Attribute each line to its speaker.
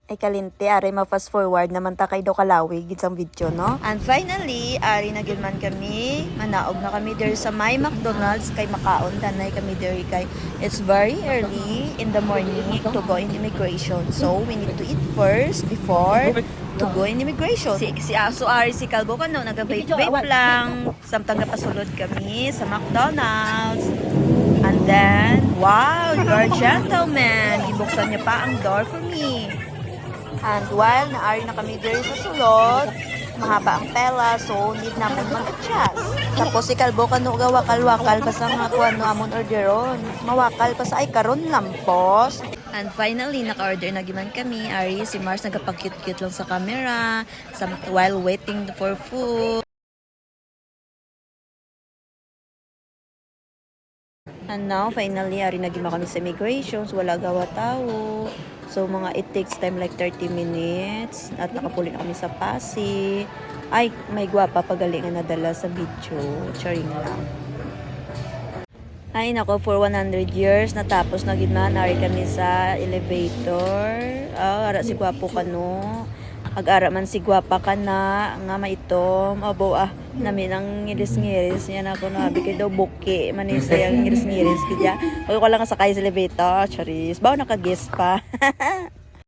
Speaker 1: Ay kalinti, ari ma-fast forward naman ta kay do kalawig isang video, no? And finally, ari na gyud man kami, manaog na kami there sa may McDonald's kay makaon tanay kami there kay it's very early in the morning to go in immigration. So, we need to eat first before to go in immigration. Si Aso Ari, si Kalbo kano, nag-vape lang. Samtang napasulod kami sa McDonald's. And then, wow, you're a gentleman. Ibuksan niya pa ang door for me. And while naari na kami there sa sulod, mahaba ang pela, so need naman mag-adjust. Tapos si Kalbo kano gawakal-wakal pa sa mga kuwan no amon orderon. Mawakal pa sa ay karon lampos. And finally, naka-order na giman kami. Ari, si Mars nagapag-cute-cute lang sa camera while waiting for food. And now, finally, ari nagima kami sa immigrations. Wala gawa tao. So, it takes time like 30 minutes. At nakapuli na kami sa Pasig. Ay, may gwapa pagalingan na dala sa video. Charing lang. Ay, nako, for 100 years, natapos na gitna. Ari kami sa elevator. Ara si gwapo ka, no? Ag-ara man si gwapa ka na. Nga maitom. Abo, namin ang ngiris-ngiris. Yan ako nabi kay daw buki. Manisa yung ngiris-ngiris. Kaya, ko lang sakay sa elevator. Charis. Bawa naka-guess pa.